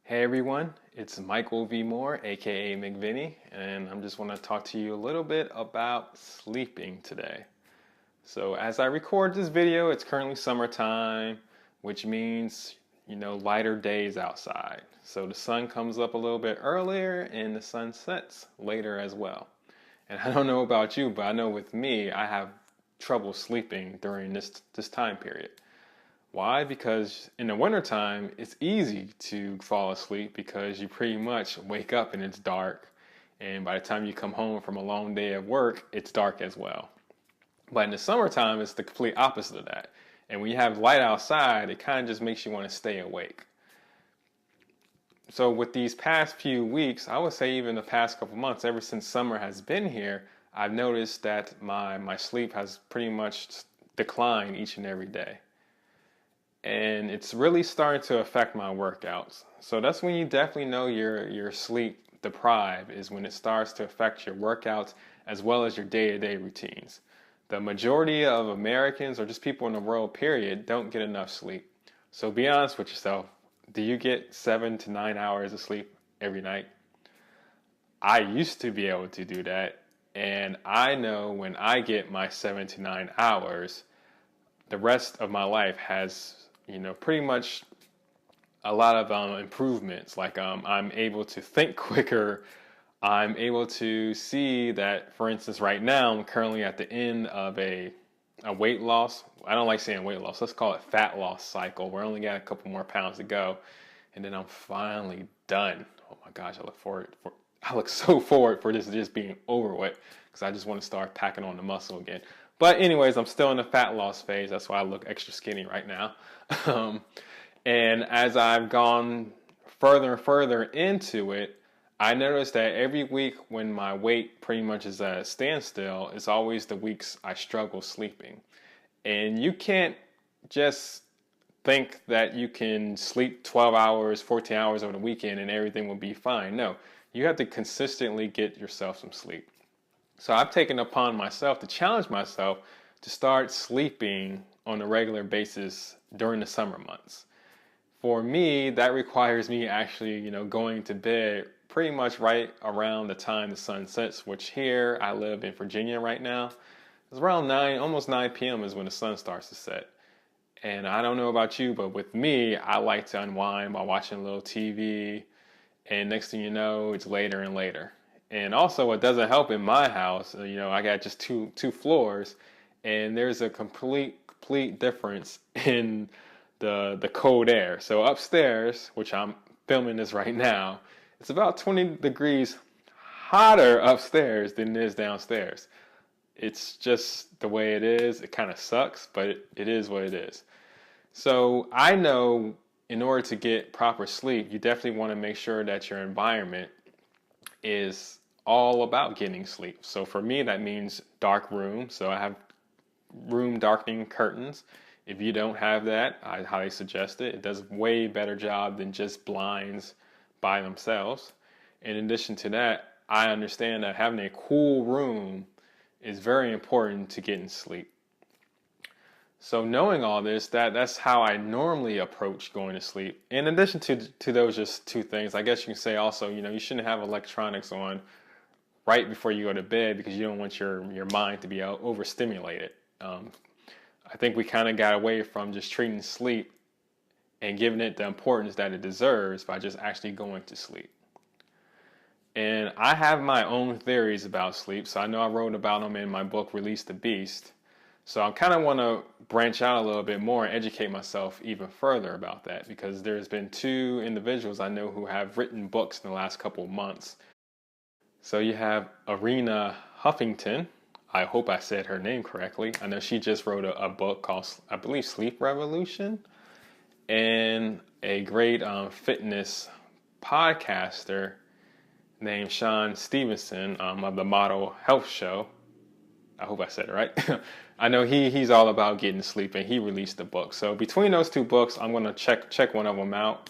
Hey everyone, it's Michael V. Moore, aka MicVinny, and I'm just want to talk to you a little bit about sleeping today. So as I record this video, it's currently summertime, which means, lighter days outside. So the sun comes up a little bit earlier and the sun sets later as well. And I don't know about you, but I know with me, I have trouble sleeping during this time period. Why? Because in the wintertime, it's easy to fall asleep because you pretty much wake up and it's dark. And by the time you come home from a long day of work, it's dark as well. But in the summertime, it's the complete opposite of that. And when you have light outside, it kind of just makes you want to stay awake. So with these past few weeks, I would say even the past couple months, ever since summer has been here, I've noticed that my sleep has pretty much declined each and every day. And it's really starting to affect my workouts. So that's when you definitely know you're sleep deprived, is when it starts to affect your workouts as well as your day-to-day routines. The majority of Americans or just people in the world period don't get enough sleep. So be honest with yourself. Do you get 7 to 9 hours of sleep every night? I used to be able to do that, and I know when I get my 7 to 9 hours, the rest of my life has pretty much a lot of improvements. Like I'm able to think quicker. I'm able to see that, for instance, right now I'm currently at the end of a weight loss. I don't like saying weight loss. Let's call it fat loss cycle. We're only got a couple more pounds to go, and then I'm finally done. Oh my gosh, I look so forward for this just being over with because I just want to start packing on the muscle again. But anyways, I'm still in the fat loss phase. That's why I look extra skinny right now. And as I've gone further and further into it, I noticed that every week when my weight pretty much is at a standstill, it's always the weeks I struggle sleeping. And you can't just think that you can sleep 12 hours, 14 hours over the weekend and everything will be fine. No, you have to consistently get yourself some sleep. So I've taken upon myself to challenge myself to start sleeping on a regular basis during the summer months. For me, that requires me actually, going to bed pretty much right around the time the sun sets, which here I live in Virginia right now. It's around 9, almost 9 p.m. is when the sun starts to set. And I don't know about you, but with me, I like to unwind by watching a little TV. And next thing you know, it's later and later. And also, it doesn't help in my house. I got just two floors, and there's a complete difference in the cold air. So upstairs, which I'm filming this right now, it's about 20 degrees hotter upstairs than it is downstairs. It's just the way it is. It kind of sucks, but it is what it is. So I know in order to get proper sleep, you definitely want to make sure that your environment is all about getting sleep. So for me, that means dark room. So I have room darkening curtains. If you don't have that, I highly suggest it. It does a way better job than just blinds by themselves. In addition to that, I understand that having a cool room is very important to getting sleep. So knowing all this, that's how I normally approach going to sleep. In addition to those just two things, I guess you can say also, you shouldn't have electronics on right before you go to bed because you don't want your mind to be overstimulated. I think we kind of got away from just treating sleep and giving it the importance that it deserves by just actually going to sleep. And I have my own theories about sleep, so I know I wrote about them in my book, Release the Beast. So I kind of want to branch out a little bit more and educate myself even further about that because there's been two individuals I know who have written books in the last couple of months. So you have Arena Huffington. I hope I said her name correctly. I know she just wrote a book called, I believe, Sleep Revolution. And a great fitness podcaster named Sean Stevenson of the Model Health Show. I hope I said it right. I know he's all about getting sleep, and he released a book. So between those two books, I'm going to check one of them out,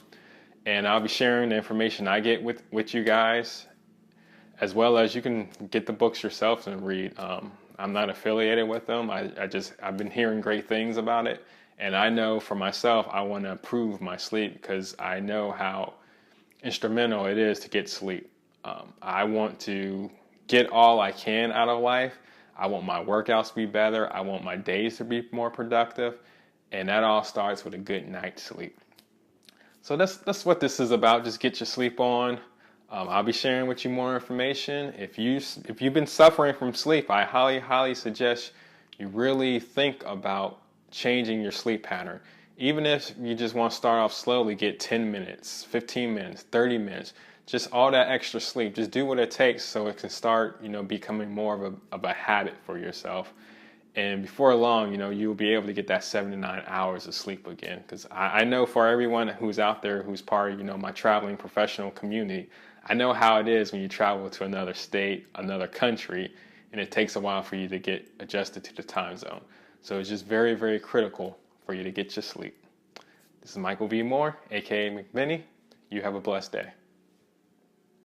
and I'll be sharing the information I get with you guys, as well as you can get the books yourself and read. I'm not affiliated with them. I've been hearing great things about it, and I know for myself I want to improve my sleep because I know how instrumental it is to get sleep. I want to get all I can out of life. I want my workouts to be better. I want my days to be more productive. And that all starts with a good night's sleep. So that's what this is about. Just get your sleep on. I'll be sharing with you more information. If you've been suffering from sleep, I highly suggest you really think about changing your sleep pattern. Even if you just want to start off slowly, get 10 minutes, 15 minutes, 30 minutes, just all that extra sleep. Just do what it takes so it can start, becoming more of a habit for yourself. And before long, you'll be able to get that 7 to 9 hours of sleep again. Because I know for everyone who's out there who's part of, my traveling professional community, I know how it is when you travel to another state, another country, and it takes a while for you to get adjusted to the time zone. So it's just very, very critical for you to get your sleep. This is Michael V. Moore, aka MicVinny. You have a blessed day.